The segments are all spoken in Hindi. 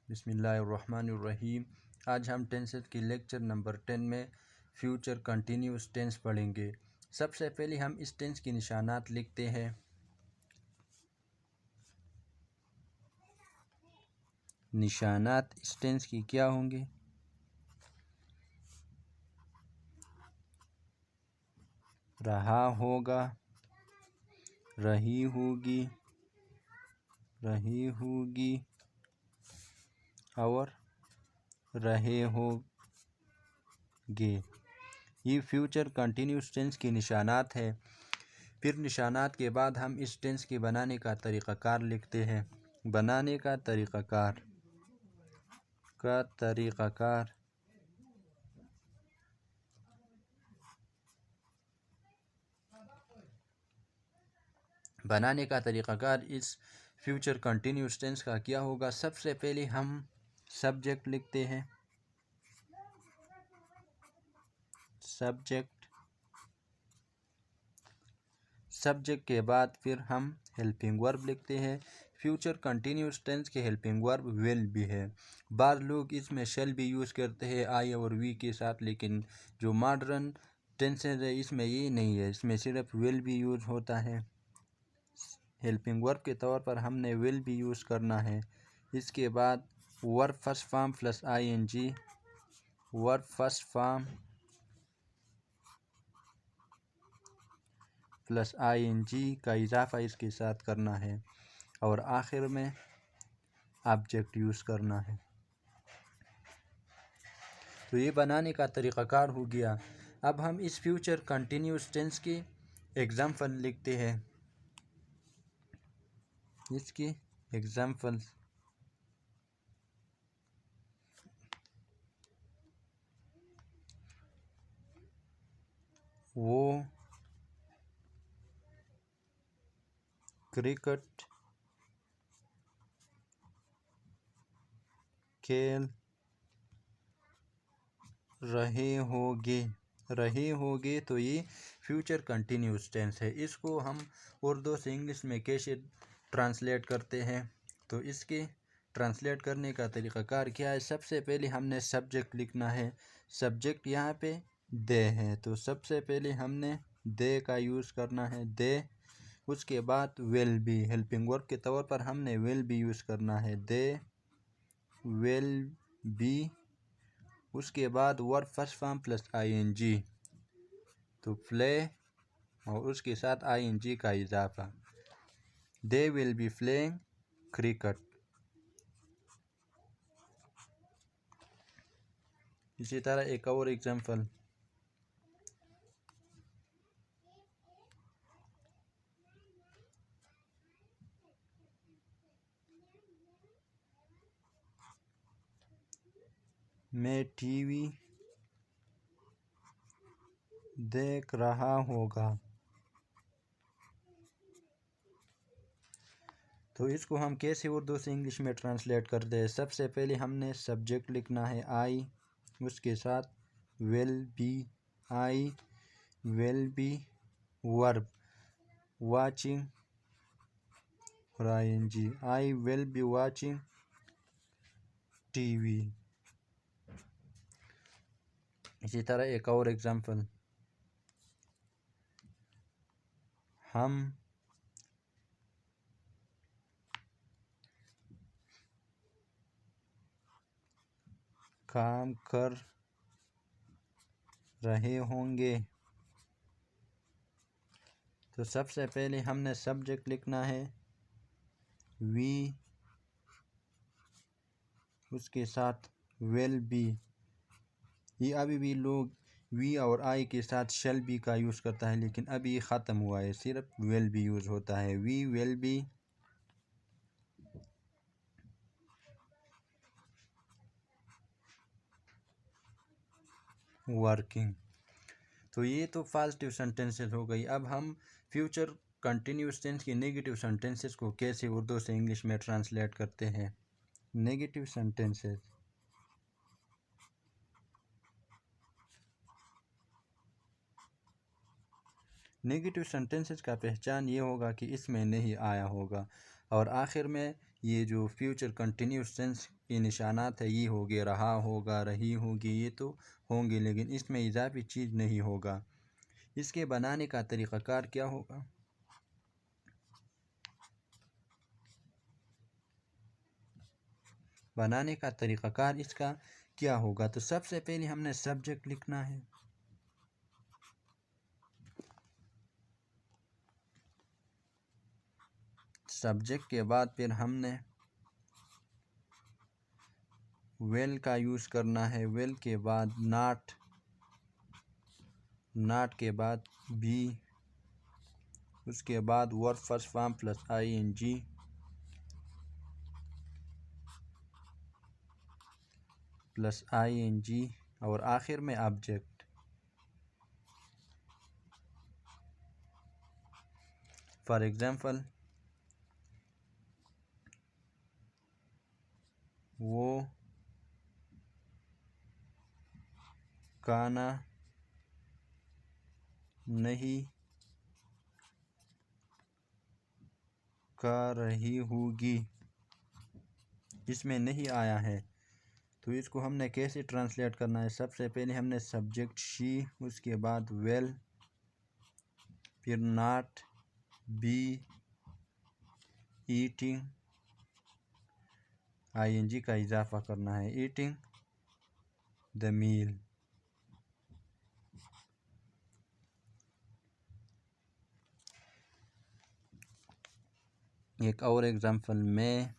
बिस्मिल्लाहिर्रहमानिर्रहीम। आज हम टेंसेस की लेक्चर नंबर 10 में फ्यूचर कंटिन्यूस टेंस पढ़ेंगे। सबसे पहले हम इस टेंस की निशानात लिखते हैं। निशानात इस टेंस की क्या होंगे? रहा होगा, रही होगी, रही होगी और रहे होगे। ये फ्यूचर कंटिन्यूस टेंस की निशानात है। फिर निशानात के बाद हम इस टेंस के बनाने का तरीक़ाकार लिखते हैं। बनाने का तरीक़ाकार बनाने का तरीक़ाकार इस फ्यूचर कंटिन्यूस टेंस का क्या होगा? सबसे पहले हम सब्जेक्ट लिखते हैं। सब्जेक्ट के बाद फिर हम हेल्पिंग वर्ब लिखते हैं। फ्यूचर कंटिन्यूस टेंस के हेल्पिंग वर्ब विल भी है। बाद लोग इसमें शेल भी यूज़ करते हैं आई और वी के साथ, लेकिन जो मॉडर्न टेंसेस है इसमें ये नहीं है, इसमें सिर्फ विल भी यूज़ होता है। हेल्पिंग वर्ब के तौर पर हमने विल भी यूज़ करना है। इसके बाद verb first form plus ING, verb first form plus ING का इजाफा इसके साथ करना है और आखिर में ऑब्जेक्ट यूज़ करना है। तो ये बनाने का तरीक़ाकार हो गया। अब हम इस फ्यूचर कंटिन्यूस टेंस की एग्जाम्पल लिखते हैं। इसकी एग्जाम्पल वो क्रिकेट खेल रहे होगे। तो ये फ्यूचर कंटिन्यूस टेंस है। इसको हम उर्दू से इंग्लिश में कैसे ट्रांसलेट करते हैं? तो इसके ट्रांसलेट करने का तरीक़ाकार क्या है? सबसे पहले हमने सब्जेक्ट लिखना है। सब्जेक्ट यहाँ पे दे है, तो सबसे पहले हमने दे का यूज़ करना है, दे। उसके बाद विल बी, हेल्पिंग वर्ब के तौर पर हमने विल बी यूज़ करना है, दे विल बी। उसके बाद verb first form plus ING, तो प्ले और उसके साथ ING का इजाफा, they will be playing cricket. इसी तरह एक और एग्जाम्पल, मैं टीवी देख रहा होगा। तो इसको हम कैसे उर्दू से इंग्लिश में ट्रांसलेट करते हैं? सबसे पहले हमने सब्जेक्ट लिखना है आई, उसके साथ will be, I will be, verb watching और ING, I will be watching TV. इसी तरह एक और एग्जाम्पल, हम काम कर रहे होंगे। तो सबसे पहले हमने सब्जेक्ट लिखना है वी, उसके साथ विल बी। ये अभी भी लोग वी और आई के साथ शेल बी का यूज़ करता है, लेकिन अभी ये ख़त्म हुआ है, सिर्फ विल बी यूज़ होता है। We will be working. तो ये तो पॉजिटिव सेंटेंसेस हो गई। अब हम फ्यूचर कंटिन्यूस टेंस की नेगेटिव सेंटेंसेस को कैसे उर्दू से इंग्लिश में ट्रांसलेट करते हैं? नेगेटिव सेंटेंसेस, नेगेटिव सेंटेंसेस का पहचान ये होगा कि इसमें नहीं आया होगा और आखिर में ये जो फ्यूचर कंटिन्यूस टेंस के निशानात है, ये हो गए रहा होगा, रही होगी, ये तो होंगे, लेकिन इसमें इजाफी चीज़ नहीं होगा। इसके बनाने का तरीक़ाकार क्या होगा? बनाने का तरीक़ाकार इसका क्या होगा? तो सबसे पहले हमने सब्जेक्ट लिखना है। सब्जेक्ट के बाद फिर हमने वेल का यूज़ करना है। वेल के बाद नॉट, नॉट के बाद बी, उसके बाद verb first form plus ING, plus ING और आखिर में ऑब्जेक्ट। फॉर एग्जांपल, वो खाना नहीं खा रही होगी, इसमें नहीं आया है, तो इसको हमने कैसे ट्रांसलेट करना है? सबसे पहले हमने सब्जेक्ट शी, उसके बाद वेल, फिर नॉट, बी, ईटिंग, आईएनजी का इजाफा करना है, ईटिंग द मील। एक और एग्जांपल, मैं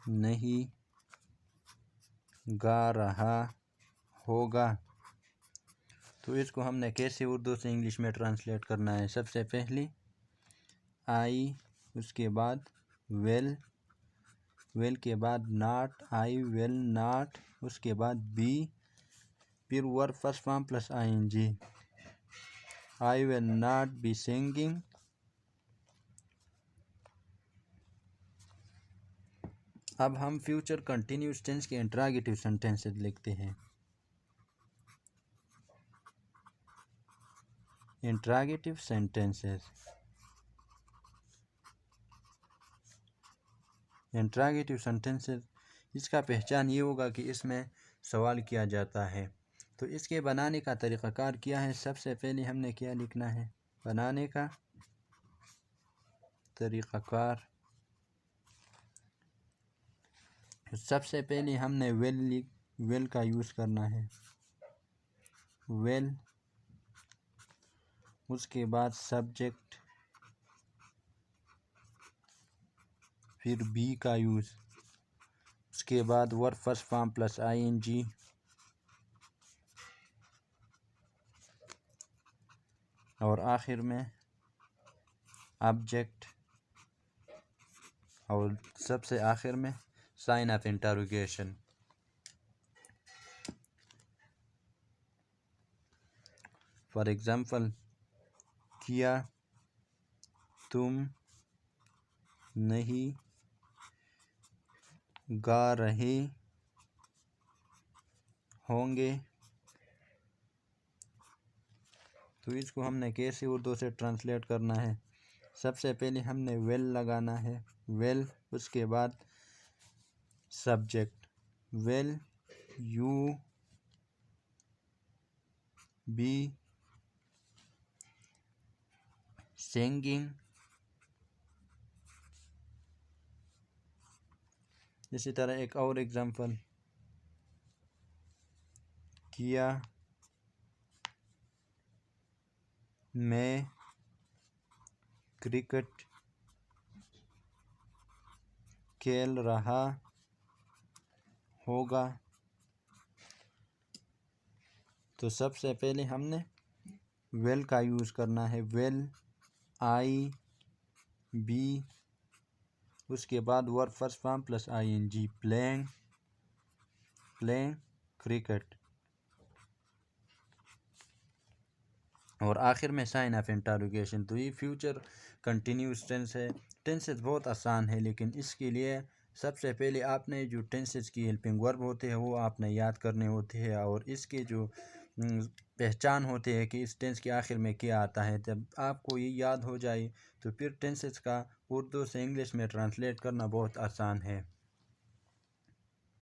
नहीं गा रहा होगा, तो इसको हमने कैसे उर्दू से इंग्लिश में ट्रांसलेट करना है? सबसे पहले आई, उसके बाद वेल, वेल के बाद नॉट, आई विल नॉट, उसके बाद बी, फिर verb first form plus ING, I will not be singing. अब हम फ्यूचर कंटिन्यूस टेंस के इंट्रोगेटिव सेंटेंसेस लिखते हैं। इंट्रोगेटिव सेंटेंसेस, इंट्रोगेटिव सेंटेंसेस, इसका पहचान ये होगा कि इसमें सवाल किया जाता है। तो इसके बनाने का तरीक़ाकार क्या है? सबसे पहले हमने क्या लिखना है? बनाने का तरीक़ाकार, सबसे पहले हमने वेल का यूज़ करना है, वेल, उसके बाद सब्जेक्ट, फिर बी का यूज़, उसके बाद verb first form plus ING, और आखिर में ऑब्जेक्ट, और सबसे आखिर में sign of interrogation. For example, क्या तुम नहीं गा रहे होंगे, तो इसको हमने कैसे उर्दू से ट्रांसलेट करना है? सबसे पहले हमने वेल लगाना है, वेल, उसके बाद subject, well you be singing. इसी तरह एक और एग्जांपल, किया मैं क्रिकेट खेल रहा होगा, तो सबसे पहले हमने वेल का यूज़ करना है, वेल, आई, बी, उसके बाद verb first form plus ING, playing, playing cricket, और आखिर में साइन ऑफ इंटरोगेशन। तो ये फ्यूचर कंटिन्यूस टेंस है। टेंसेस बहुत आसान है, लेकिन इसके लिए सबसे पहले आपने जो टेंसेस की हेल्पिंग वर्ब होते हैं वो आपने याद करने होते हैं, और इसके जो पहचान होते हैं कि इस टेंस के आखिर में क्या आता है। जब आपको ये याद हो जाए तो फिर टेंसेस का उर्दू से इंग्लिश में ट्रांसलेट करना बहुत आसान है।